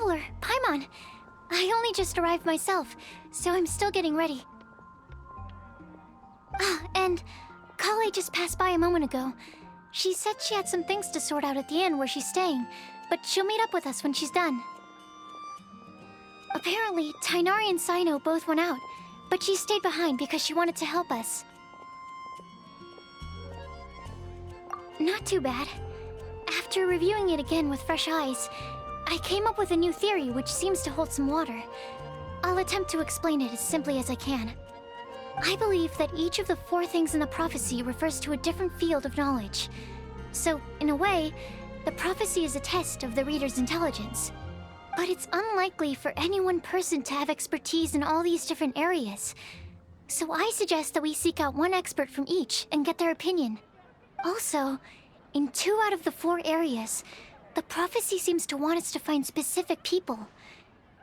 Traveler, Paimon. I only just arrived myself, so I'm still getting ready. Ah, and Kale just passed by a moment ago. She said she had some things to sort out at the inn where she's staying, but she'll meet up with us when she's done. Apparently, Tainari and Sino both went out, but she stayed behind because she wanted to help us. Not too bad. After reviewing it again with fresh eyes, I came up with a new theory which seems to hold some water. I'll attempt to explain it as simply as I can. I believe that each of the 4 things in the prophecy refers to a different field of knowledge. So, in a way, the prophecy is a test of the reader's intelligence. But it's unlikely for any one person to have expertise in all these different areas. So I suggest that we seek out one expert from each and get their opinion. Also, in 2 out of the 4 areas, the prophecy seems to want us to find specific people.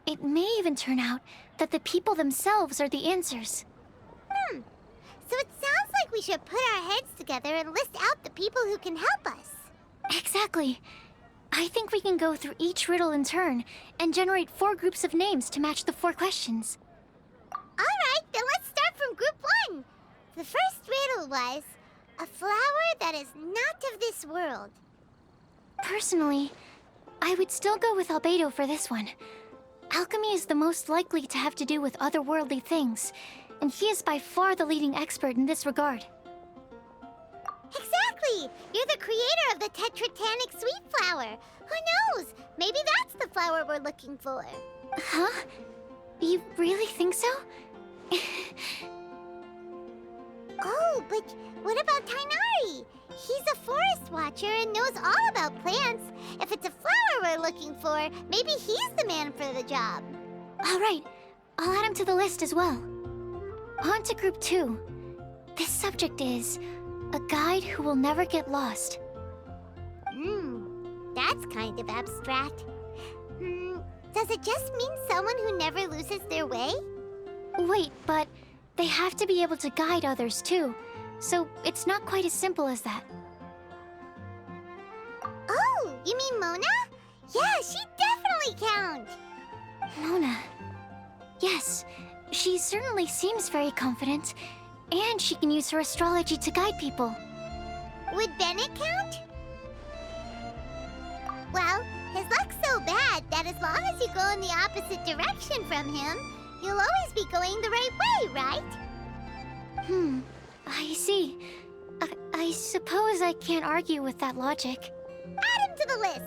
It may even turn out that the people themselves are the answers. So it sounds like we should put our heads together and list out the people who can help us. Exactly. I think we can go through each riddle in turn and generate 4 groups of names to match the 4 questions. Alright, then let's start from group 1. The first riddle was, a flower that is not of this world. Personally, I would still go with Albedo for this one. Alchemy is the most likely to have to do with otherworldly things, and he is by far the leading expert in this regard. Exactly! You're the creator of the Tetratanic sweet flower. Who knows? Maybe that's the flower we're looking for. Huh? You really think so? Oh, but what about Tainari? He's a forest watcher and knows all about plants. If it's a flower we're looking for, maybe he's the man for the job. All right, I'll add him to the list as well. On to group 2. This subject is a guide who will never get lost. That's kind of abstract. Does it just mean someone who never loses their way? Wait, but they have to be able to guide others too, so it's not quite as simple as that. Oh, you mean Mona? Yeah, she definitely counts. Mona. Yes, she certainly seems very confident, and she can use her astrology to guide people. Would Bennett count? Well, his luck's so bad that as long as you go in the opposite direction from him, you'll always be going the right way, right? I see. I suppose I can't argue with that logic. Add him to the list.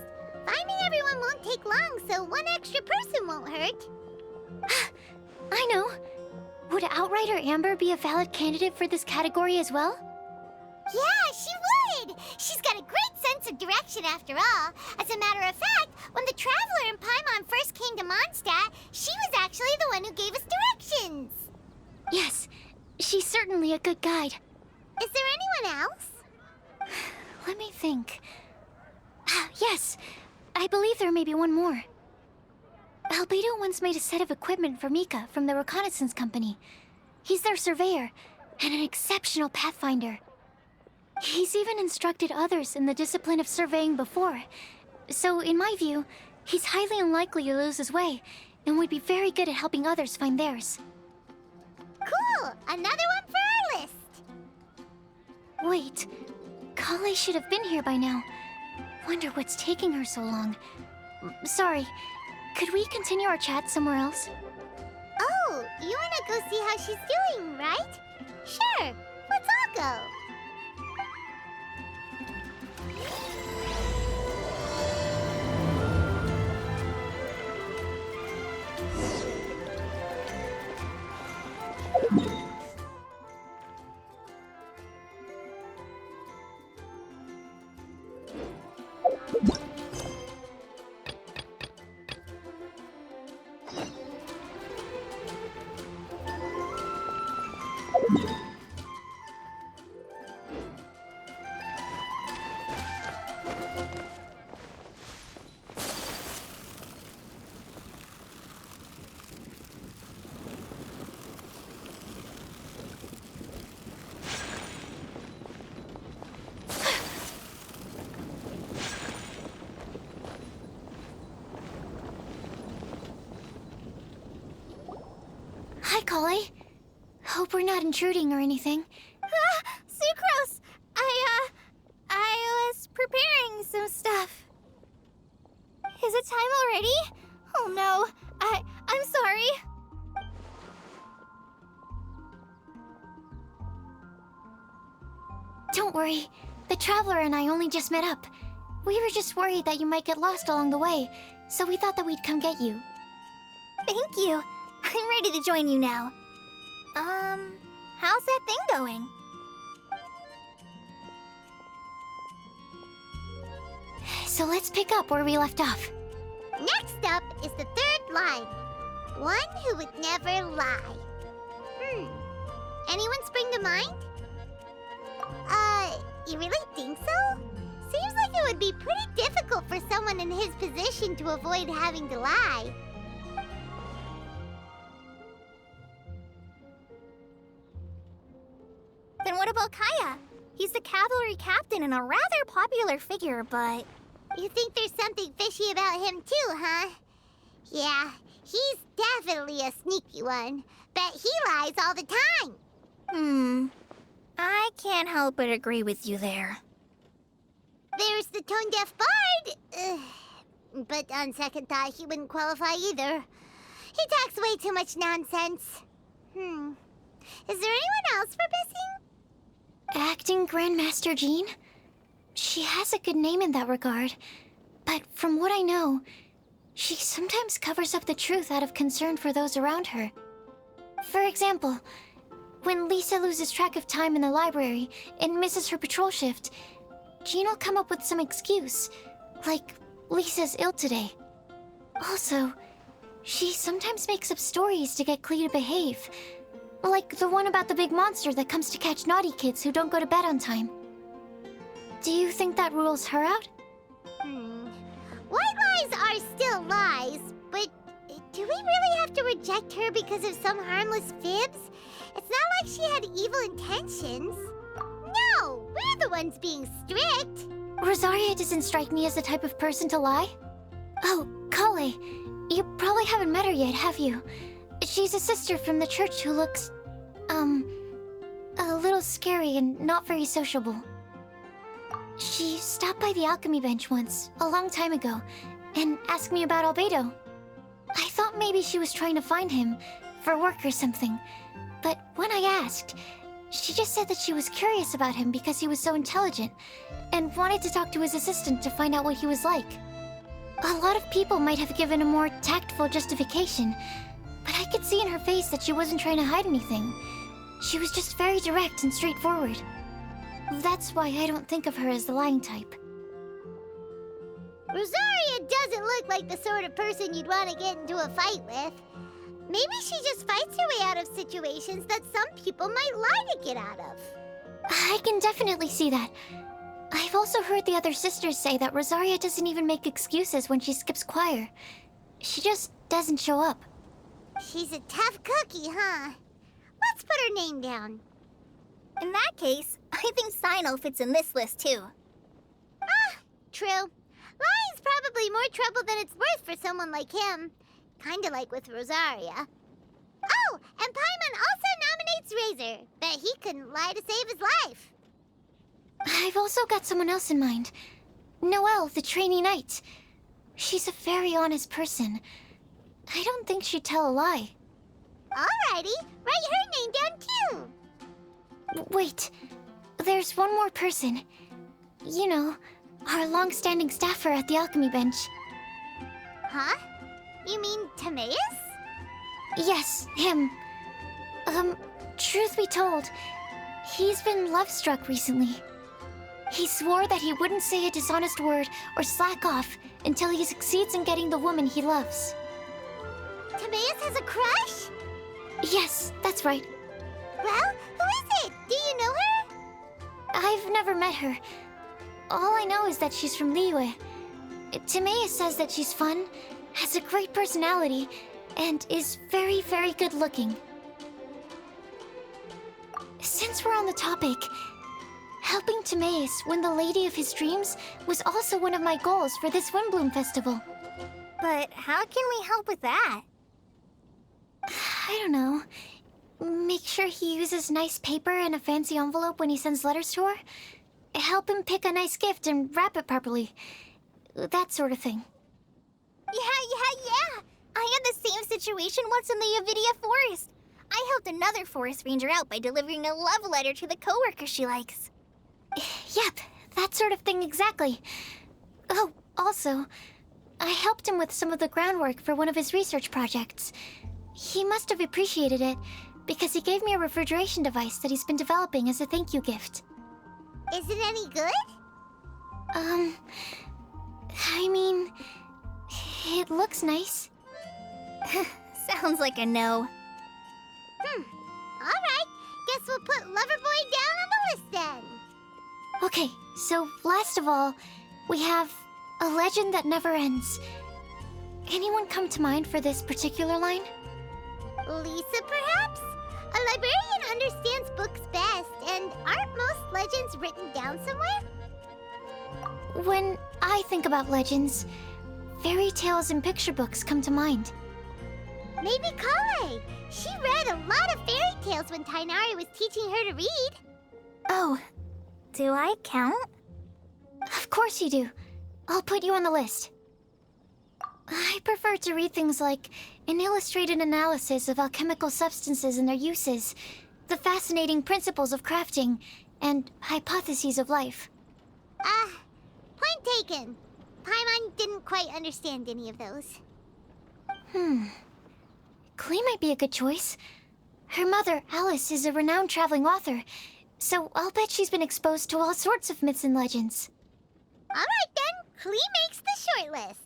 Finding everyone won't take long, so one extra person won't hurt. I know. Would Outrider Amber be a valid candidate for this category as well? Yeah, she would! She's got a great sense of direction after all. As a matter of fact, when the Traveler and Paimon first came to Mondstadt, she was actually the one who gave us directions. Yes, she's certainly a good guide. Is there anyone else? Let me think. Yes, I believe there may be one more. Albedo once made a set of equipment for Mika from the reconnaissance company. He's their surveyor, and an exceptional pathfinder. He's even instructed others in the discipline of surveying before. So, in my view, he's highly unlikely to lose his way, and would be very good at helping others find theirs. Cool! Another one for our list! Wait, Kale should have been here by now. Wonder what's taking her so long. Sorry, could we continue our chat somewhere else? Oh, you wanna go see how she's doing, right? Sure, let's all go. Collie. Hope we're not intruding or anything. Sucrose! I was preparing some stuff. Is it time already? Oh no, I'm sorry. Don't worry. The Traveler and I only just met up. We were just worried that you might get lost along the way, so we thought that we'd come get you. Thank you. I'm ready to join you now. How's that thing going? So let's pick up where we left off. Next up is the third line. One who would never lie. Anyone spring to mind? You really think so? Seems like it would be pretty difficult for someone in his position to avoid having to lie. Then what about Kaya? He's the cavalry captain and a rather popular figure, but... You think there's something fishy about him too, huh? Yeah, he's definitely a sneaky one. Bet he lies all the time. I can't help but agree with you there. There's the tone-deaf bard. But on second thought, he wouldn't qualify either. He talks way too much nonsense. Is there anyone else for missing? Acting Grandmaster Jean? She has a good name in that regard. But from what I know, she sometimes covers up the truth out of concern for those around her. For example, when Lisa loses track of time in the library and misses her patrol shift, Jean will come up with some excuse, like Lisa's ill today. Also, she sometimes makes up stories to get Klee to behave, like the one about the big monster that comes to catch naughty kids who don't go to bed on time. Do you think that rules her out? White lies are still lies, but do we really have to reject her because of some harmless fibs? It's not like she had evil intentions. No, we're the ones being strict. Rosaria doesn't strike me as the type of person to lie. Oh, Kale, you probably haven't met her yet, have you? She's a sister from the church who looks, a little scary and not very sociable. She stopped by the alchemy bench once, a long time ago, and asked me about Albedo. I thought maybe she was trying to find him, for work or something. But when I asked, she just said that she was curious about him because he was so intelligent, and wanted to talk to his assistant to find out what he was like. A lot of people might have given a more tactful justification, but I could see in her face that she wasn't trying to hide anything. She was just very direct and straightforward. That's why I don't think of her as the lying type. Rosaria doesn't look like the sort of person you'd want to get into a fight with. Maybe she just fights her way out of situations that some people might lie to get out of. I can definitely see that. I've also heard the other sisters say that Rosaria doesn't even make excuses when she skips choir. She just doesn't show up. She's a tough cookie, huh? Let's put her name down. In that case, I think Sino fits in this list too. True. Lying's probably more trouble than it's worth for someone like him. Kinda like with Rosaria. Oh, and Paimon also nominates Razor. Bet he couldn't lie to save his life. I've also got someone else in mind. Noelle, the trainee knight. She's a very honest person. I don't think she'd tell a lie. Alrighty, write her name down too. Wait, there's one more person. You know, our long-standing staffer at the alchemy bench. Huh? You mean Timaeus? Yes, him. Truth be told, he's been love-struck recently. He swore that he wouldn't say a dishonest word or slack off until he succeeds in getting the woman he loves. Timaeus has a crush? Yes, that's right. Well, who is it? Do you know her? I've never met her. All I know is that she's from Liyue. Timaeus says that she's fun, has a great personality, and is very, very good looking. Since we're on the topic, helping Timaeus win the lady of his dreams was also one of my goals for this Windbloom Festival. But how can we help with that? I don't know. Make sure he uses nice paper and a fancy envelope when he sends letters to her. Help him pick a nice gift and wrap it properly. That sort of thing. Yeah. I had the same situation once in the Avidia Forest. I helped another forest ranger out by delivering a love letter to the coworker she likes. Yep, that sort of thing exactly. Oh, also, I helped him with some of the groundwork for one of his research projects. He must have appreciated it, because he gave me a refrigeration device that he's been developing as a thank you gift. Is it any good? I mean, it looks nice. Sounds like a no. Alright, guess we'll put Loverboy down on the list then. Okay, so last of all, we have a legend that never ends. Anyone come to mind for this particular line? Lisa, perhaps? A librarian understands books best, and aren't most legends written down somewhere? When I think about legends, fairy tales and picture books come to mind. Maybe Kale. She read a lot of fairy tales when Tainari was teaching her to read. Oh, do I count? Of course you do. I'll put you on the list. I prefer to read things like an illustrated analysis of alchemical substances and their uses, the fascinating principles of crafting, and hypotheses of life. Point taken. Paimon didn't quite understand any of those. Klee might be a good choice. Her mother, Alice, is a renowned traveling author, so I'll bet she's been exposed to all sorts of myths and legends. Alright then, Klee makes the short list.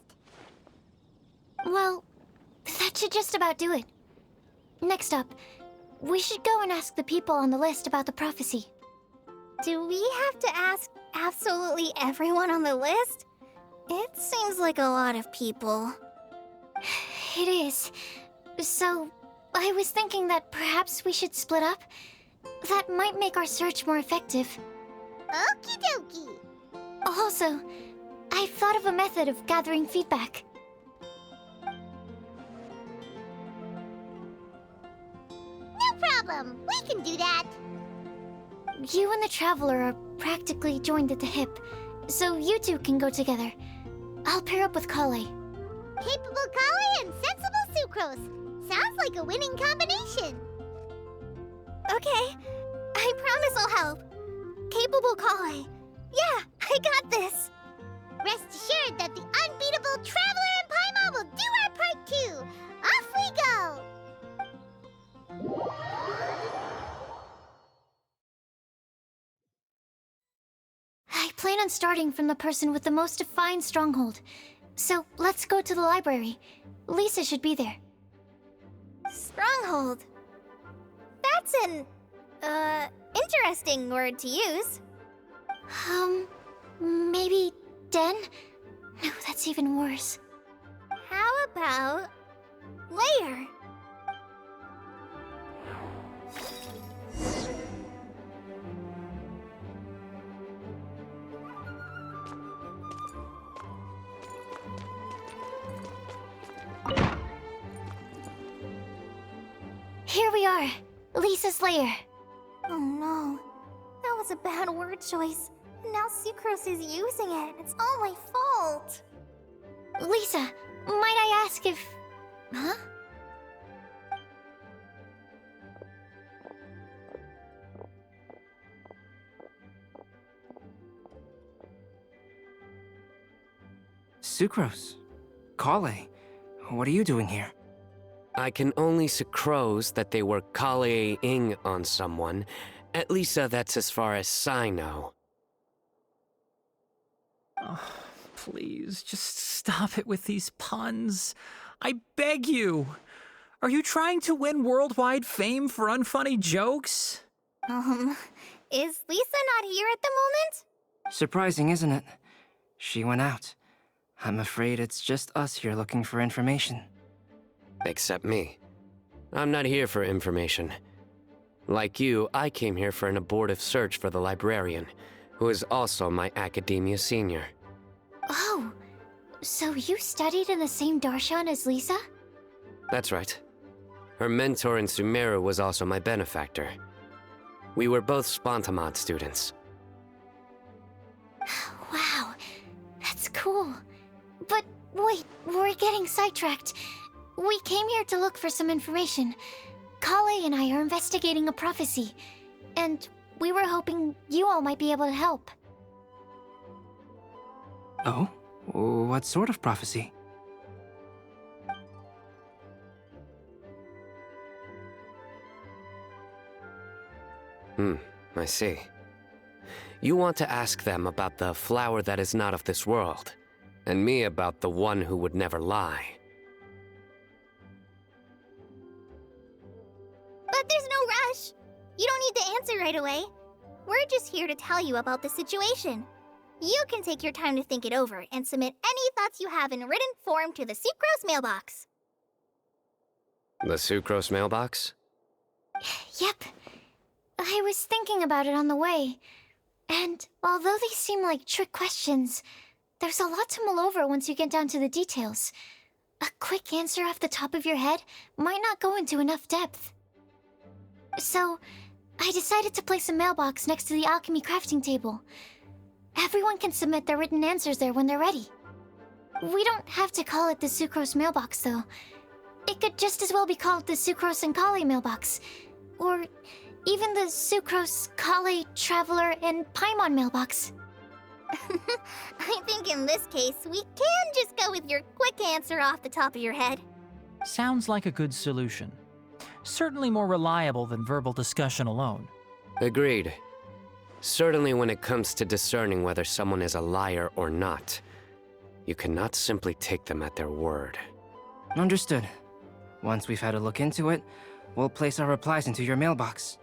Well, that should just about do it. Next up, we should go and ask the people on the list about the prophecy. Do we have to ask absolutely everyone on the list? It seems like a lot of people. It is. So, I was thinking that perhaps we should split up. That might make our search more effective. Okie dokie. Also, I've thought of a method of gathering feedback. No problem. We can do that. You and the Traveler are practically joined at the hip, so you two can go together. I'll pair up with Kale. Capable Kale and sensible Sucrose. Sounds like a winning combination. Okay, I promise I'll help. Capable Kale. Yeah, I got this. Rest assured that the unbeatable Traveler and Paimon will do our part too. Off we go. I plan on starting from the person with the most defined stronghold. So let's go to the library. Lisa should be there. Stronghold. That's an, interesting word to use. Maybe den? No, that's even worse. How about layer? Here we are, Lisa's lair. Oh no, that was a bad word choice. Now Sucrose is using it. It's all my fault. Lisa, might I ask if... Huh? Sucrose. Kale. What are you doing here? I can only sucrose that they were Kale-ing on someone. At least that's as far as I know. Oh, please, just stop it with these puns. I beg you. Are you trying to win worldwide fame for unfunny jokes? Is Lisa not here at the moment? Surprising, isn't it? She went out. I'm afraid it's just us here looking for information. Except me. I'm not here for information. Like you, I came here for an abortive search for the librarian, who is also my academia senior. Oh, so you studied in the same darshan as Lisa? That's right. Her mentor in Sumeru was also my benefactor. We were both Spontamod students. Wow, that's cool. But wait, we're getting sidetracked. We came here to look for some information. Kale and I are investigating a prophecy, and we were hoping you all might be able to help. Oh? What sort of prophecy? I see. You want to ask them about the flower that is not of this world, and me about the one who would never lie. But there's no rush. You don't need to answer right away. We're just here to tell you about the situation. You can take your time to think it over and submit any thoughts you have in written form to the Sucrose mailbox. The Sucrose mailbox? Yep. I was thinking about it on the way. And although they seem like trick questions, there's a lot to mull over once you get down to the details. A quick answer off the top of your head might not go into enough depth. So, I decided to place a mailbox next to the alchemy crafting table. Everyone can submit their written answers there when they're ready. We don't have to call it the Sucrose mailbox, though. It could just as well be called the Sucrose and Kale mailbox. Or even the Sucrose, Kale, Traveler, and Paimon mailbox. I think in this case, we can just go with your quick answer off the top of your head. Sounds like a good solution. Certainly more reliable than verbal discussion alone. Agreed. Certainly when it comes to discerning whether someone is a liar or not, you cannot simply take them at their word. Understood. Once we've had a look into it, we'll place our replies into your mailbox.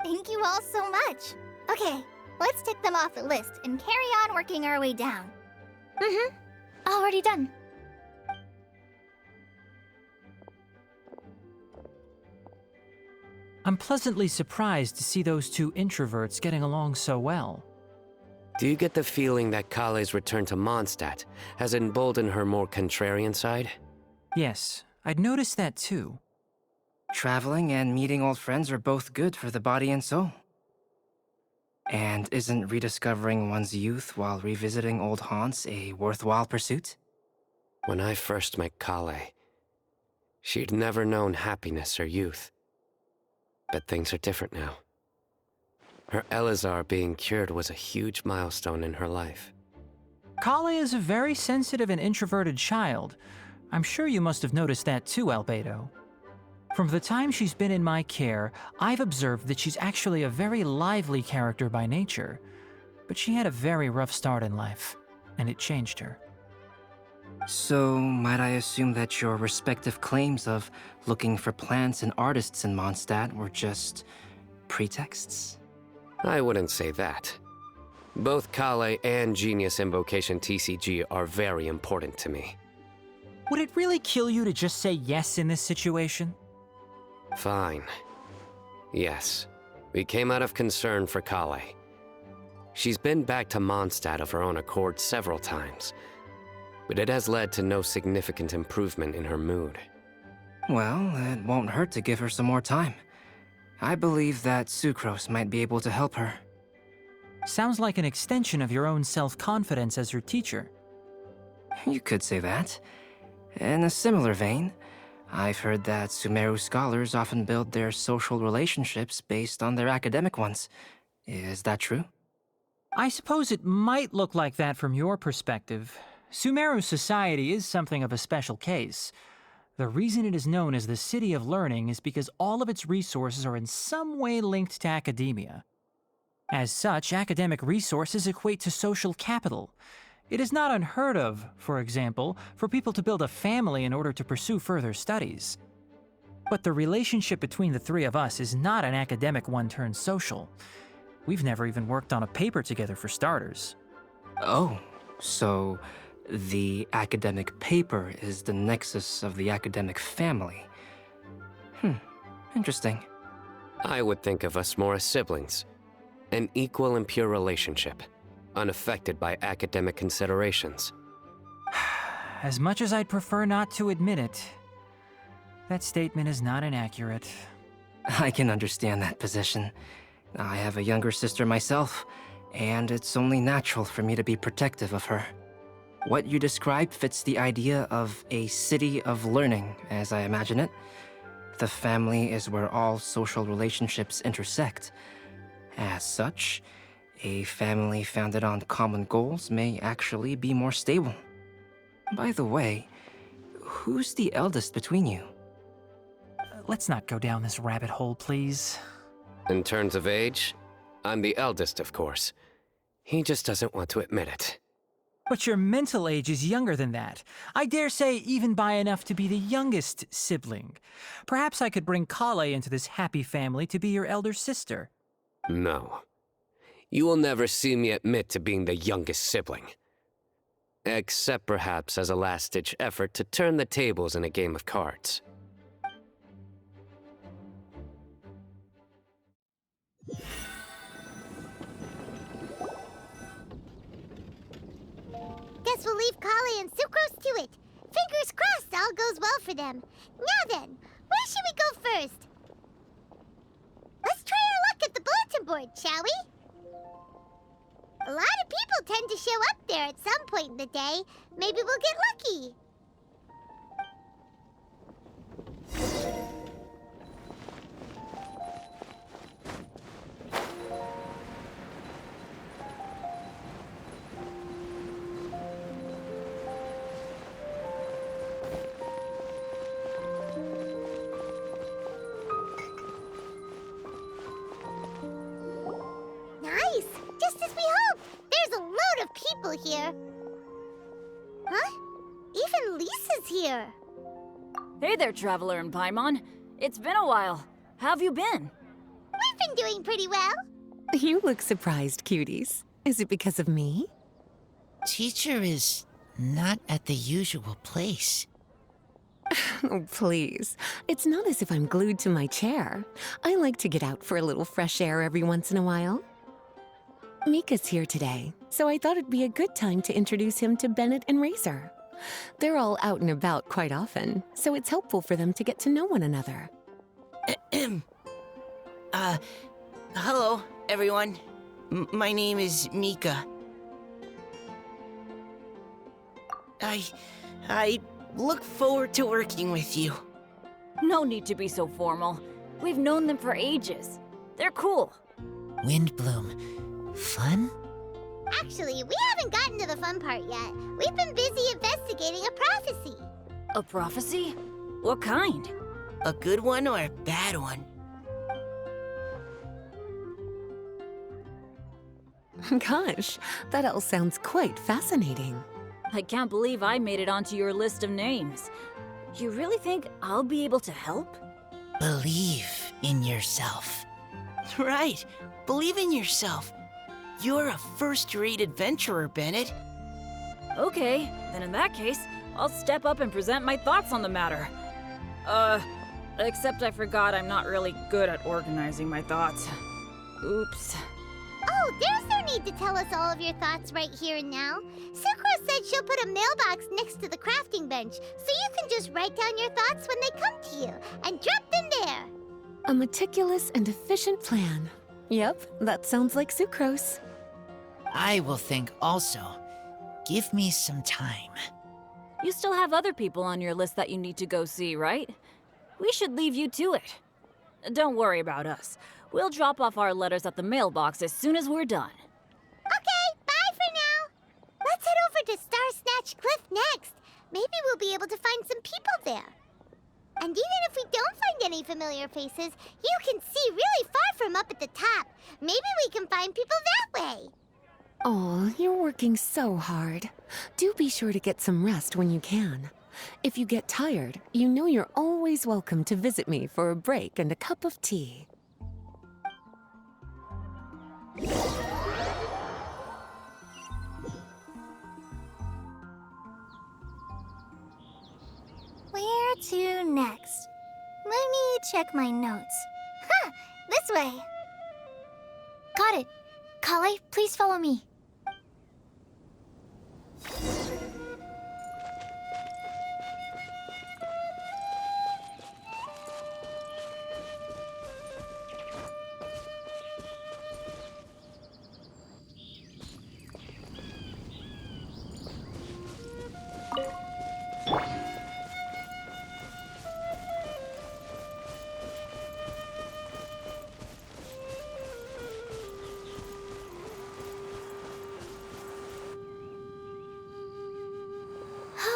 Thank you all so much. Okay, let's tick them off the list and carry on working our way down. Already done. I'm pleasantly surprised to see those two introverts getting along so well. Do you get the feeling that Kale's return to Mondstadt has emboldened her more contrarian side? Yes, I'd noticed that too. Traveling and meeting old friends are both good for the body and soul. And isn't rediscovering one's youth while revisiting old haunts a worthwhile pursuit? When I first met Kale, she'd never known happiness or youth. But things are different now. Her Elazar being cured was a huge milestone in her life. Kale is a very sensitive and introverted child. I'm sure you must have noticed that too, Albedo. From the time she's been in my care, I've observed that she's actually a very lively character by nature. But she had a very rough start in life, and it changed her. So, might I assume that your respective claims of looking for plants and artists in Mondstadt were just pretexts? I wouldn't say that. Both Kale and Genius Invocation TCG are very important to me. Would it really kill you to just say yes in this situation? Fine. Yes, we came out of concern for Kale. She's been back to Mondstadt of her own accord several times, but it has led to no significant improvement in her mood. Well, it won't hurt to give her some more time. I believe that Sucrose might be able to help her. Sounds like an extension of your own self-confidence as her teacher. You could say that. In a similar vein, I've heard that Sumeru scholars often build their social relationships based on their academic ones. Is that true? I suppose it might look like that from your perspective. Sumeru society is something of a special case. The reason it is known as the City of Learning is because all of its resources are in some way linked to academia. As such, academic resources equate to social capital. It is not unheard of, for example, for people to build a family in order to pursue further studies. But the relationship between the three of us is not an academic one turned social. We've never even worked on a paper together for starters. Oh, so the academic paper is the nexus of the academic family. Interesting. I would think of us more as siblings. An equal and pure relationship, unaffected by academic considerations. As much as I'd prefer not to admit it, That statement is not inaccurate. I can understand that position. I have a younger sister myself, and it's only natural for me to be protective of her. What you describe fits the idea of a city of learning, as I imagine it. The family is where all social relationships intersect. As such, a family founded on common goals may actually be more stable. By the way, who's the eldest between you? Let's not go down this rabbit hole, please. In terms of age, I'm the eldest, of course. He just doesn't want to admit it. But your mental age is younger than that. I dare say even by enough to be the youngest sibling. Perhaps I could bring Kale into this happy family to be your elder sister. No. You will never see me admit to being the youngest sibling. Except perhaps as a last-ditch effort to turn the tables in a game of cards. Guess we'll leave Kale and Sucrose to it. Fingers crossed all goes well for them. Now then, where should we go first? Let's try our luck at the bulletin board, shall we? A lot of people tend to show up there at some point in the day. Maybe we'll get lucky. Nice! Just as we hoped! There's a load of people here. Huh? Even Lisa's here. Hey there, Traveler and Paimon. It's been a while. How have you been? We've been doing pretty well. You look surprised, cuties. Is it because of me? Teacher is not at the usual place. Oh, please. It's not as if I'm glued to my chair. I like to get out for a little fresh air every once in a while. Mika's here today, so I thought it'd be a good time to introduce him to Bennett and Razor. They're all out and about quite often, so it's helpful for them to get to know one another. Hello, everyone. My name is Mika. I look forward to working with you. No need to be so formal. We've known them for ages. They're cool. Windbloom. Fun? Actually, we haven't gotten to the fun part yet. We've been busy investigating a prophecy. A prophecy? What kind? A good one or a bad one? Gosh, that all sounds quite fascinating. I can't believe I made it onto your list of names. You really think I'll be able to help? Believe in yourself. Right. Believe in yourself. You're a first-rate adventurer, Bennett. Okay, then in that case, I'll step up and present my thoughts on the matter. Except I forgot I'm not really good at organizing my thoughts. Oops. Oh, there's no need to tell us all of your thoughts right here and now. Sucrose said she'll put a mailbox next to the crafting bench, so you can just write down your thoughts when they come to you, and drop them there. A meticulous and efficient plan. Yep, that sounds like Sucrose. I will think also. Give me some time. You still have other people on your list that you need to go see, right? We should leave you to it. Don't worry about us. We'll drop off our letters at the mailbox as soon as we're done. Okay, bye for now. Let's head over to Star Snatch Cliff next. Maybe we'll be able to find some people there. And even if we don't find any familiar faces, you can see really far from up at the top. Maybe we can find people that way. Oh, you're working so hard. Do be sure to get some rest when you can. If you get tired, you know you're always welcome to visit me for a break and a cup of tea. Where to next? Let me check my notes. Huh, this way. Got it. Kale, please follow me.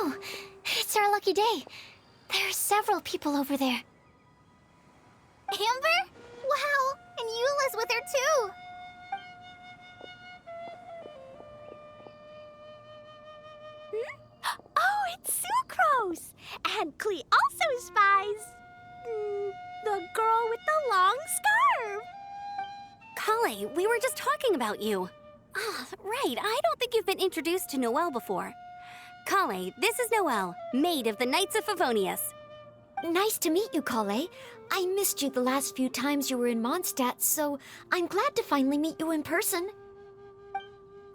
no! It's our lucky day. There are several people over there. Amber? Wow, and Eula's with her too. Oh, it's Sucrose! And Klee also spies the girl with the long scarf. Kale, we were just talking about you. Ah, right. I don't think you've been introduced to Noelle before. Kale, this is Noelle, maid of the Knights of Favonius. Nice to meet you, Kale. I missed you the last few times you were in Mondstadt, so I'm glad to finally meet you in person.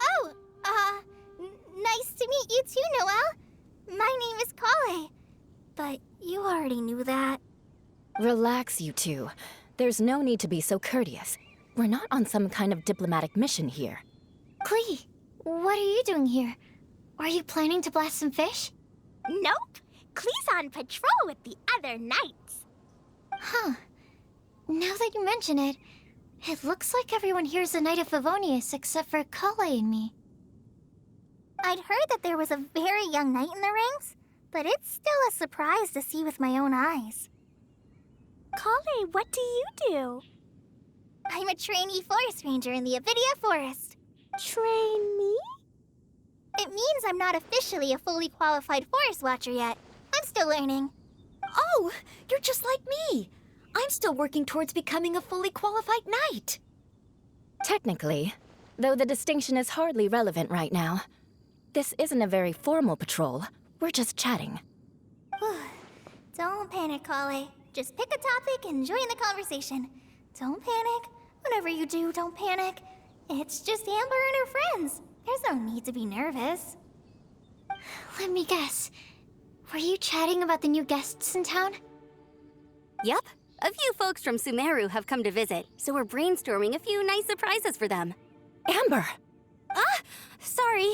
Oh, nice to meet you too, Noelle. My name is Kale. But you already knew that. Relax, you two. There's no need to be so courteous. We're not on some kind of diplomatic mission here. Klee, what are you doing here? Are you planning to blast some fish? Nope. Klee's on patrol with the other knights. Huh. Now that you mention it, it looks like everyone here is a Knight of Favonius except for Kale and me. I'd heard that there was a very young knight in the ranks, but it's still a surprise to see with my own eyes. Kale, what do you do? I'm a trainee forest ranger in the Avidia Forest. Trainee? It means I'm not officially a fully qualified forest watcher yet. I'm still learning. Oh, you're just like me. I'm still working towards becoming a fully qualified knight. Technically, though the distinction is hardly relevant right now. This isn't a very formal patrol. We're just chatting. Don't panic, Kale. Just pick a topic and join the conversation. Don't panic. Whatever you do, don't panic. It's just Amber and her friends. There's no need to be nervous. Let me guess. Were you chatting about the new guests in town? Yep. A few folks from Sumeru have come to visit, so we're brainstorming a few nice surprises for them. Amber! Sorry,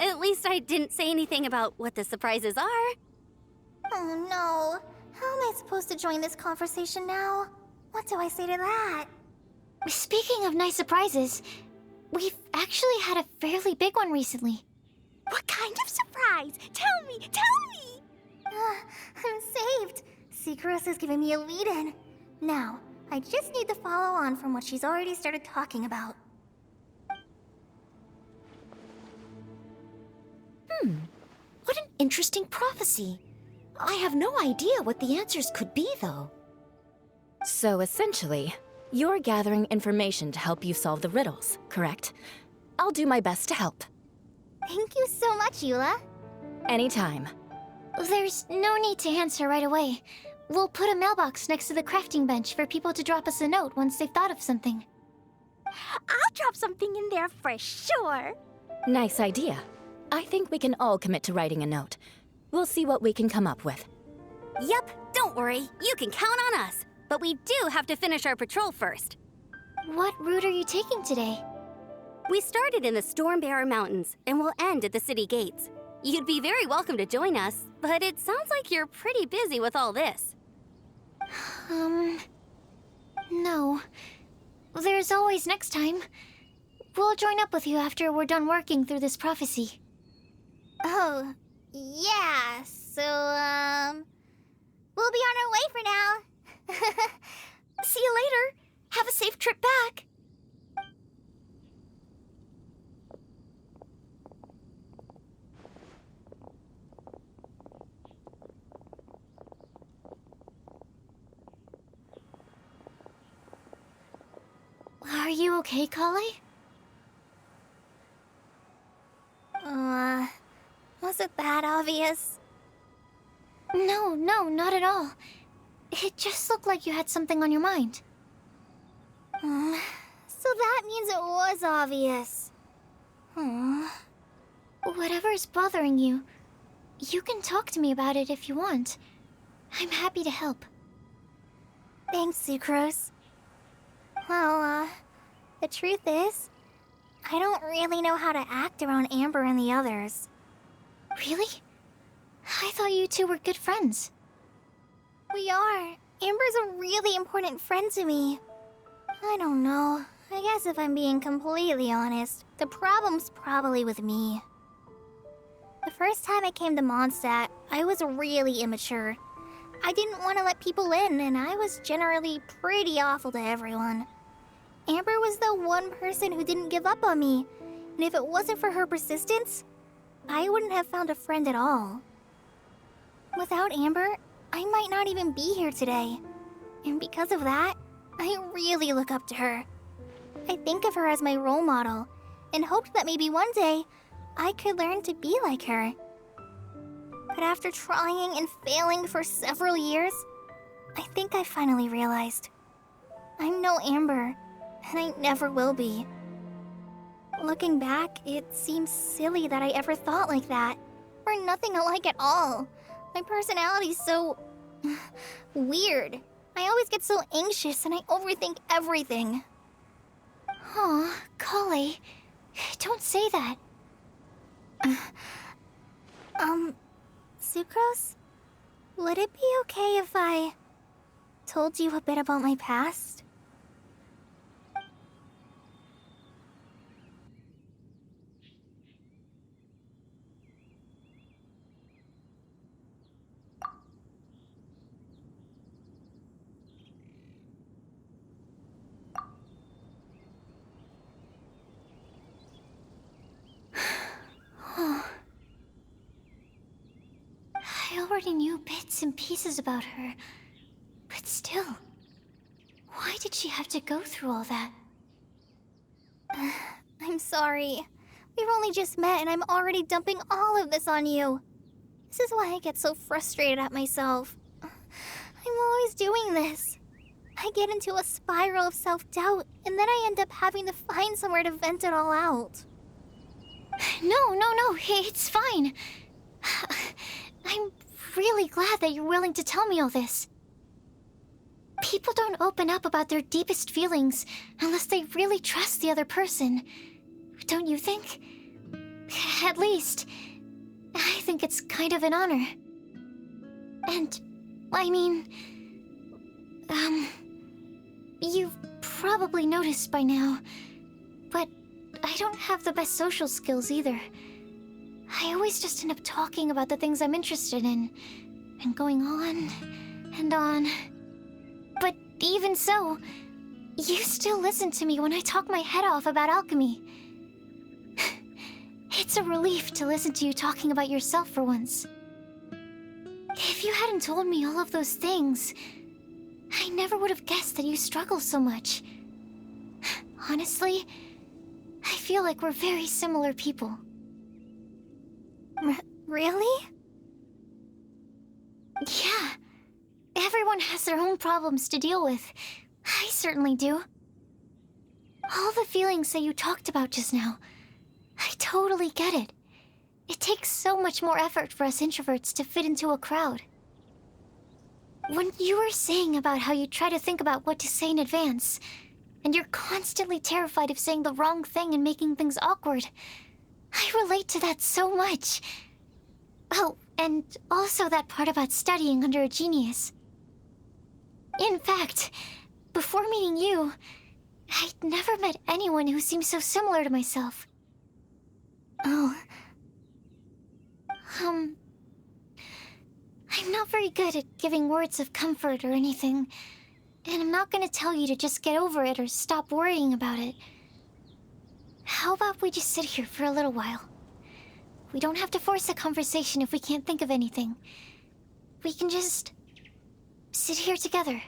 At least I didn't say anything about what the surprises are. Oh no. How am I supposed to join this conversation now? What do I say to that? Speaking of nice surprises, we've actually had a fairly big one recently. What kind of surprise? Tell me! I'm saved. Sucrose is giving me a lead-in. Now, I just need to follow on from what she's already started talking about. What an interesting prophecy. I have no idea what the answers could be, though. So essentially, you're gathering information to help you solve the riddles, correct? I'll do my best to help. Thank you so much, Eula. Anytime. There's no need to answer right away. We'll put a mailbox next to the crafting bench for people to drop us a note once they've thought of something. I'll drop something in there for sure. Nice idea. I think we can all commit to writing a note. We'll see what we can come up with. Yep, don't worry. You can count on us. But we do have to finish our patrol first. What route are you taking today? We started in the Stormbearer Mountains, and we'll end at the city gates. You'd be very welcome to join us, but it sounds like you're pretty busy with all this. No. There's always next time. We'll join up with you after we're done working through this prophecy. Oh, yeah, so, we'll be on our way for now. See you later. Have a safe trip back. Are you okay, Kale? Was it that obvious? No, not at all. It just looked like you had something on your mind. So that means it was obvious. Whatever's bothering you, you can talk to me about it if you want. I'm happy to help. Thanks, Sucrose. Well, the truth is, I don't really know how to act around Amber and the others. Really? I thought you two were good friends. We are. Amber's a really important friend to me. I don't know. I guess if I'm being completely honest, the problem's probably with me. The first time I came to Mondstadt, I was really immature. I didn't want to let people in, and I was generally pretty awful to everyone. Amber was the one person who didn't give up on me, and if it wasn't for her persistence, I wouldn't have found a friend at all. Without Amber, I might not even be here today. And because of that, I really look up to her. I think of her as my role model, and hoped that maybe one day, I could learn to be like her. But after trying and failing for several years, I think I finally realized. I'm no Amber, and I never will be. Looking back, it seems silly that I ever thought like that. We're nothing alike at all. My personality's so... weird. I always get so anxious and I overthink everything. Aw, Kale, don't say that. Sucrose? Would it be okay if I told you a bit about my past? I already knew bits and pieces about her, but still, why did she have to go through all that? I'm sorry. We've only just met and I'm already dumping all of this on you. This is why I get so frustrated at myself. I'm always doing this. I get into a spiral of self-doubt, and then I end up having to find somewhere to vent it all out. No, it's fine. I'm really glad that you're willing to tell me all this. People don't open up about their deepest feelings unless they really trust the other person. Don't you think? At least, I think it's kind of an honor. And, I mean... you've probably noticed by now, but I don't have the best social skills either. I always just end up talking about the things I'm interested in, and going on and on. But even so, you still listen to me when I talk my head off about alchemy. It's a relief to listen to you talking about yourself for once. If you hadn't told me all of those things, I never would have guessed that you struggle so much. Honestly, I feel like we're very similar people. Really? Yeah. Everyone has their own problems to deal with. I certainly do. All the feelings that you talked about just now, I totally get it. It takes so much more effort for us introverts to fit into a crowd. When you were saying about how you try to think about what to say in advance, and you're constantly terrified of saying the wrong thing and making things awkward, I relate to that so much. Oh, and also that part about studying under a genius. In fact, before meeting you, I'd never met anyone who seemed so similar to myself. Oh. I'm not very good at giving words of comfort or anything, and I'm not gonna tell you to just get over it or stop worrying about it. How about we just sit here for a little while? We don't have to force a conversation if we can't think of anything. We can just sit here together.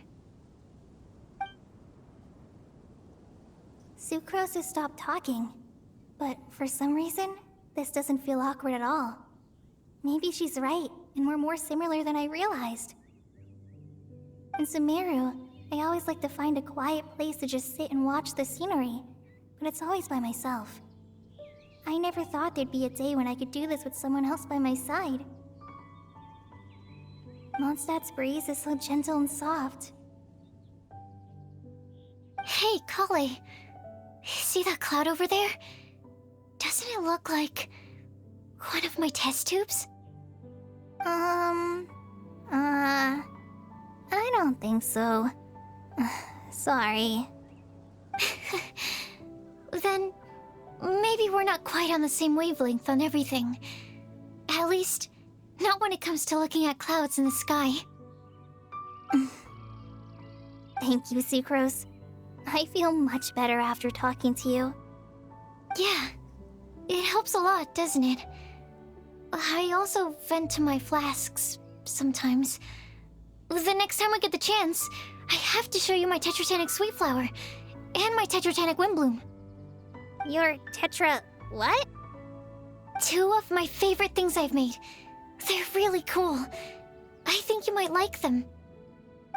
Sucrose has stopped talking, but for some reason, this doesn't feel awkward at all. Maybe she's right, and we're more similar than I realized. In Sumeru, I always like to find a quiet place to just sit and watch the scenery, but it's always by myself. I never thought there'd be a day when I could do this with someone else by my side. Mondstadt's breeze is so gentle and soft. Hey, Kale. See that cloud over there? Doesn't it look like one of my test tubes? I don't think so. Sorry. Then maybe we're not quite on the same wavelength on everything. At least, not when it comes to looking at clouds in the sky. Thank you, Sucrose. I feel much better after talking to you. Yeah, it helps a lot, doesn't it? I also vent to my flasks sometimes. The next time I get the chance, I have to show you my Tetratanic Sweet Flower and my Tetratanic Windbloom. Your Tetra... what? 2 of my favorite things I've made. They're really cool. I think you might like them.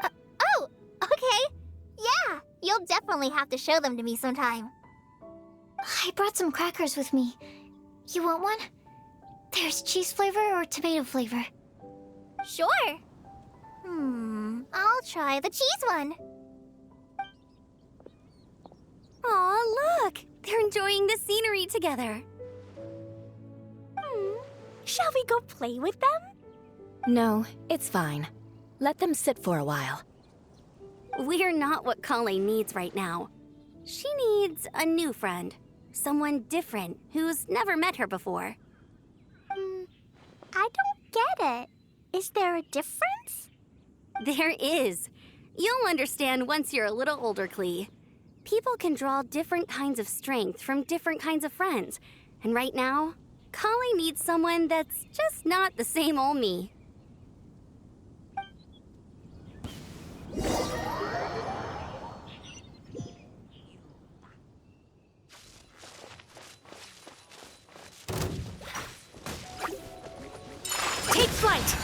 Oh, okay. Yeah, you'll definitely have to show them to me sometime. I brought some crackers with me. You want one? There's cheese flavor or tomato flavor. Sure. I'll try the cheese one. Aw, look! They're enjoying the scenery together. Shall we go play with them? No, it's fine. Let them sit for a while. We're not what Kale needs right now. She needs a new friend. Someone different who's never met her before. I don't get it. Is there a difference? There is. You'll understand once you're a little older, Klee. People can draw different kinds of strength from different kinds of friends. And right now, Kale needs someone that's just not the same old me. Take flight!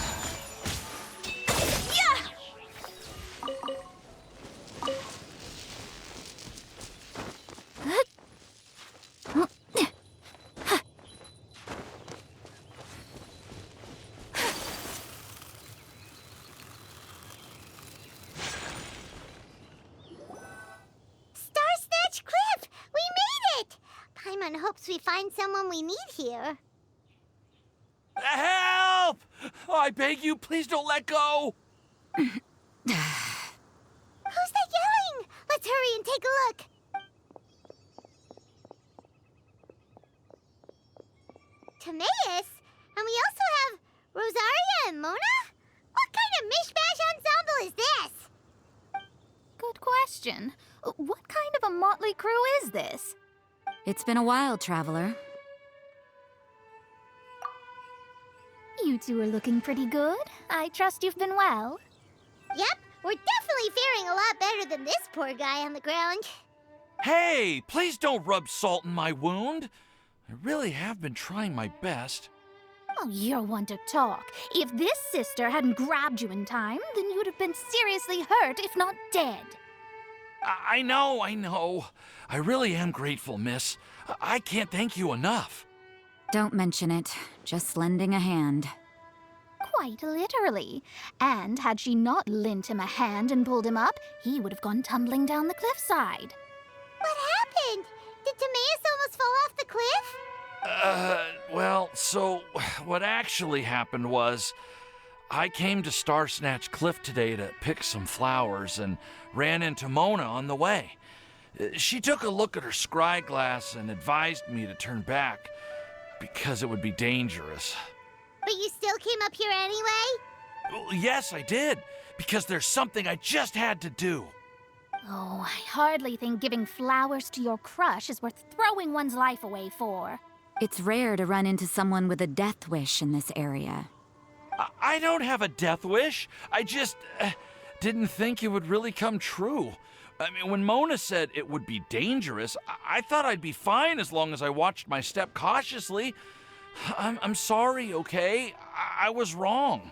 Star-Snatch Cliff! We made it! Paimon hopes we find someone we need here. Help! I beg you, please don't let go! Who's that yelling? Let's hurry and take a look. Timaeus? And we also have Rosaria and Mona? What kind of mishmash ensemble is this? Good question. What kind of a motley crew is this? It's been a while, Traveler. You two are looking pretty good. I trust you've been well. Yep, we're definitely faring a lot better than this poor guy on the ground. Hey, please don't rub salt in my wound. I really have been trying my best. Oh, you're one to talk. If this sister hadn't grabbed you in time, then you'd have been seriously hurt, if not dead. I know. I really am grateful, miss. I can't thank you enough. Don't mention it. Just lending a hand. Quite literally. And had she not lent him a hand and pulled him up, he would have gone tumbling down the cliffside. What happened? Did Timaeus almost fall off the cliff? Well, so what actually happened was I came to Star Snatch Cliff today to pick some flowers and ran into Mona on the way. She took a look at her scry glass and advised me to turn back because it would be dangerous. But you still came up here anyway? Well, yes, I did, because there's something I just had to do. Oh, I hardly think giving flowers to your crush is worth throwing one's life away for. It's rare to run into someone with a death wish in this area. I don't have a death wish. I just didn't think it would really come true. I mean, when Mona said it would be dangerous, I thought I'd be fine as long as I watched my step cautiously. I'm sorry, okay? I was wrong.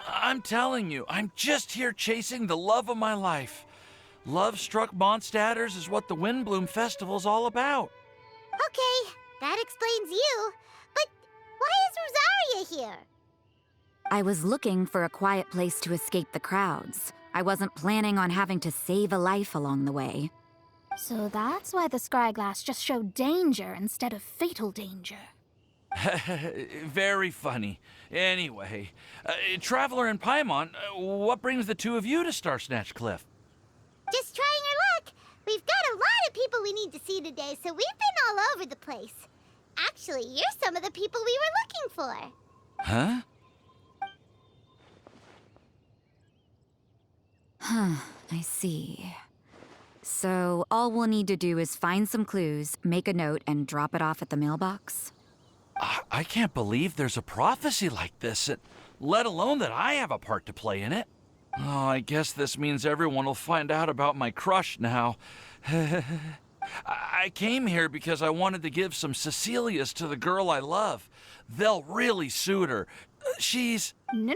I'm telling you, I'm just here chasing the love of my life. Love-struck Mondstadters is what the Windbloom Festival's all about. Okay, that explains you. But why is Rosaria here? I was looking for a quiet place to escape the crowds. I wasn't planning on having to save a life along the way. So that's why the scryglass just showed danger instead of fatal danger. Very funny. Anyway, Traveler and Paimon, what brings the two of you to Star Snatch Cliff? Just trying our luck. We've got a lot of people we need to see today, so we've been all over the place. Actually, you're some of the people we were looking for. Huh? I see. So, all we'll need to do is find some clues, make a note, and drop it off at the mailbox? I can't believe there's a prophecy like this, let alone that I have a part to play in it. Oh, I guess this means everyone will find out about my crush now. I came here because I wanted to give some Cecilias to the girl I love. They'll really suit her. She's... No,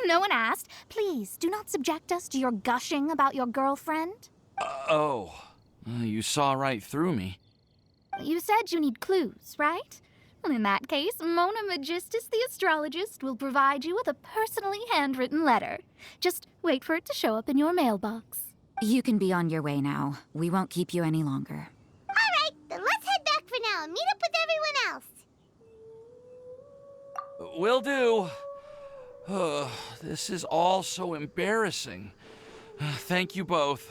no one asked. Please, do not subject us to your gushing about your girlfriend. You saw right through me. You said you need clues, right? Well, in that case, Mona Magistus the astrologist will provide you with a personally handwritten letter. Just wait for it to show up in your mailbox. You can be on your way now. We won't keep you any longer. All right, then let's head back for now and meet up with everyone else. Will do. This is all so embarrassing. Thank you both.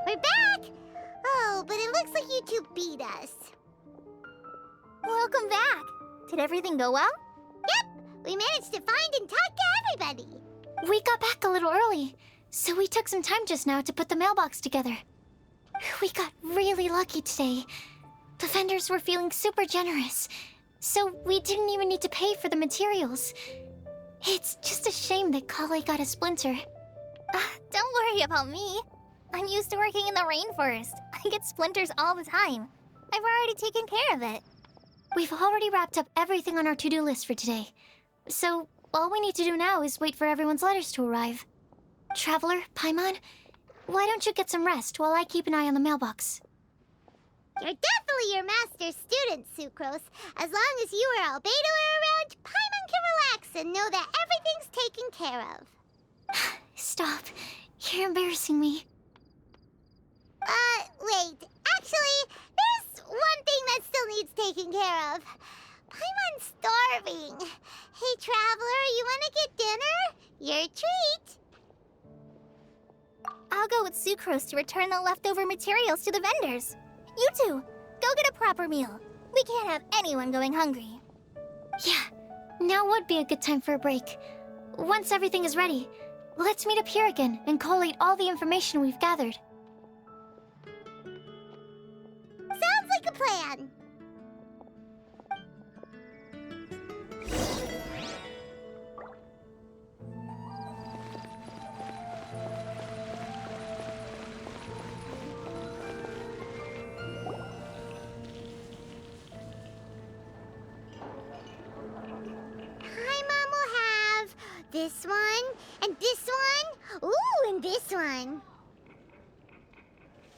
We're back! Oh, but it looks like you two beat us. Welcome back. Did everything go well? Yep, we managed to find and talk to everybody. We got back a little early, so we took some time just now to put the mailbox together. We got really lucky today. The vendors were feeling super generous, so we didn't even need to pay for the materials. It's just a shame that Kale got a splinter. Don't worry about me. I'm used to working in the rainforest. I get splinters all the time. I've already taken care of it. We've already wrapped up everything on our to-do list for today. So, all we need to do now is wait for everyone's letters to arrive. Traveler, Paimon, why don't you get some rest while I keep an eye on the mailbox? You're definitely your master's student, Sucrose. As long as you or Albedo are around, Paimon can relax and know that everything's taken care of. Stop. You're embarrassing me. Wait. Actually, there's one thing that still needs taking care of. Paimon's starving. Hey, Traveler, you wanna get dinner? Your treat. I'll go with Sucrose to return the leftover materials to the vendors. You two, go get a proper meal. We can't have anyone going hungry. Yeah, now would be a good time for a break. Once everything is ready, let's meet up here again and collate all the information we've gathered. Sounds like a plan. Paimon will have this one, and this one, ooh, and this one.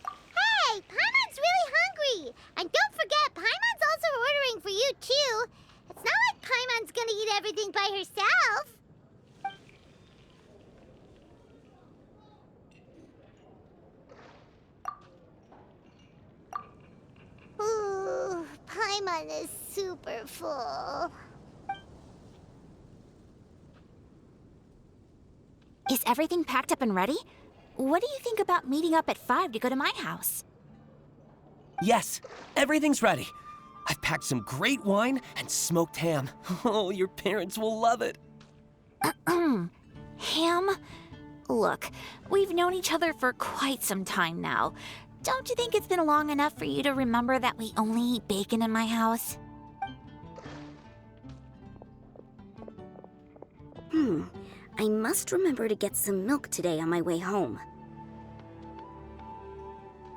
Hey, Paimon's really hungry! And don't forget, Paimon's also ordering for you, too. It's not like Paimon's gonna eat everything by herself. Ooh, Paimon is super full. Is everything packed up and ready? What do you think about meeting up at 5 to go to my house? Yes, everything's ready. I've packed some great wine and smoked ham. Oh, your parents will love it. Ham? Look, we've known each other for quite some time now. Don't you think it's been long enough for you to remember that we only eat bacon in my house? I must remember to get some milk today on my way home.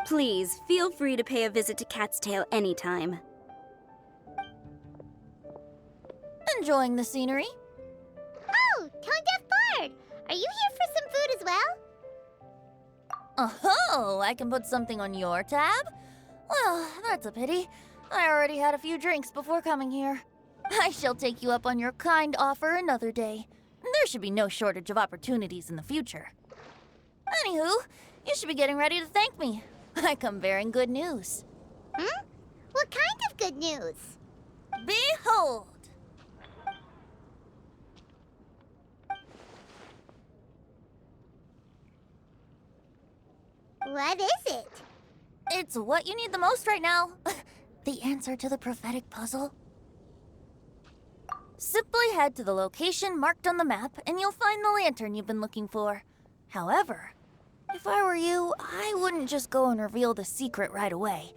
Please, feel free to pay a visit to Cat's Tail anytime. Enjoying the scenery? Oh, Tone Deaf Bard! Are you here for some food as well? Oh, I can put something on your tab? Well, that's a pity. I already had a few drinks before coming here. I shall take you up on your kind offer another day. There should be no shortage of opportunities in the future. Anywho, you should be getting ready to thank me. I come bearing good news. Hmm? What kind of good news? Behold! What is it? It's what you need the most right now. The answer to the prophetic puzzle. Simply head to the location marked on the map and you'll find the lantern you've been looking for. However, if I were you, I wouldn't just go and reveal the secret right away.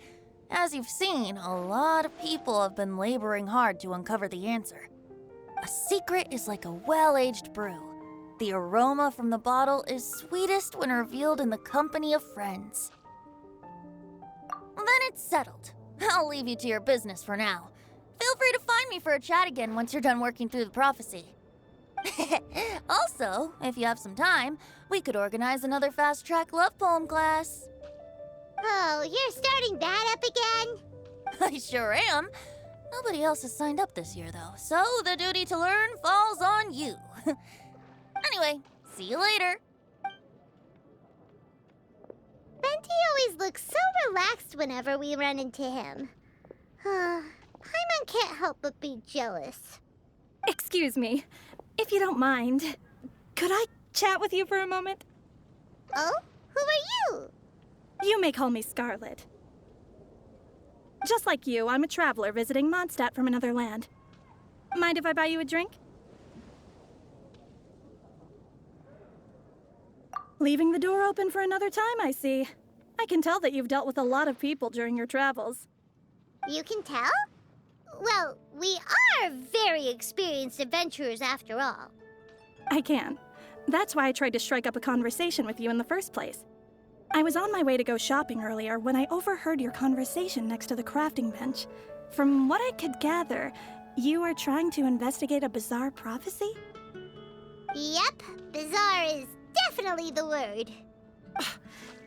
As you've seen, a lot of people have been laboring hard to uncover the answer. A secret is like a well-aged brew. The aroma from the bottle is sweetest when revealed in the company of friends. Then it's settled. I'll leave you to your business for now. Feel free to find me for a chat again once you're done working through the prophecy. Also, if you have some time, we could organize another fast-track love poem class. Oh, you're starting that up again? I sure am. Nobody else has signed up this year, though, so the duty to learn falls on you. Anyway, see you later. Venti always looks so relaxed whenever we run into him. Paimon can't help but be jealous. Excuse me, if you don't mind, could I chat with you for a moment? Oh? Who are you? You may call me Scarlet. Just like you, I'm a traveler visiting Mondstadt from another land. Mind if I buy you a drink? Leaving the door open for another time, I see. I can tell that you've dealt with a lot of people during your travels. You can tell? Well, we are very experienced adventurers after all. I can. That's why I tried to strike up a conversation with you in the first place. I was on my way to go shopping earlier when I overheard your conversation next to the crafting bench. From what I could gather, you are trying to investigate a bizarre prophecy? Yep, bizarre is definitely the word.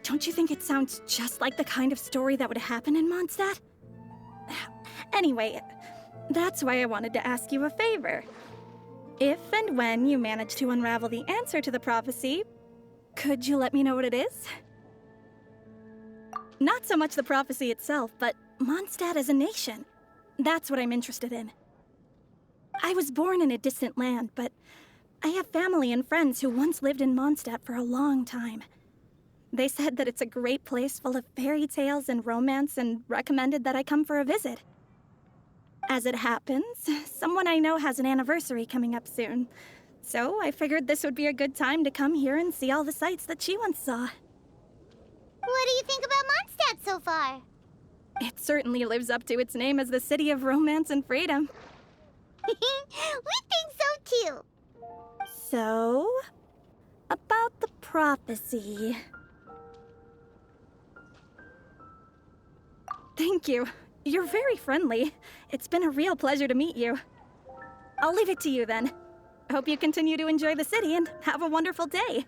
Don't you think it sounds just like the kind of story that would happen in Mondstadt? Anyway, that's why I wanted to ask you a favor. If and when you manage to unravel the answer to the prophecy, could you let me know what it is? Not so much the prophecy itself, but Mondstadt as a nation. That's what I'm interested in. I was born in a distant land, but I have family and friends who once lived in Mondstadt for a long time. They said that it's a great place full of fairy tales and romance and recommended that I come for a visit. As it happens, someone I know has an anniversary coming up soon. So I figured this would be a good time to come here and see all the sights that she once saw. What do you think about Mondstadt so far? It certainly lives up to its name as the city of romance and freedom. We think so too. So, about the prophecy. Thank you. You're very friendly. It's been a real pleasure to meet you. I'll leave it to you then. Hope you continue to enjoy the city and have a wonderful day.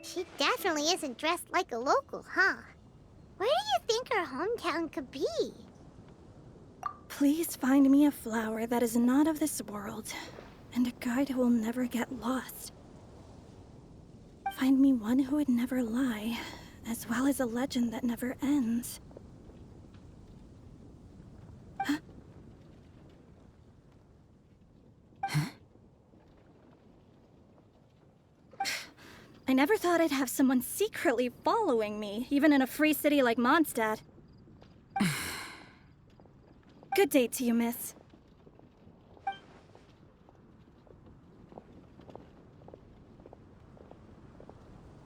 She definitely isn't dressed like a local, huh? Where do you think her hometown could be? Please find me a flower that is not of this world, and a guide who will never get lost. Find me one who would never lie, as well as a legend that never ends. Huh? I never thought I'd have someone secretly following me, even in a free city like Mondstadt. Good day to you, miss.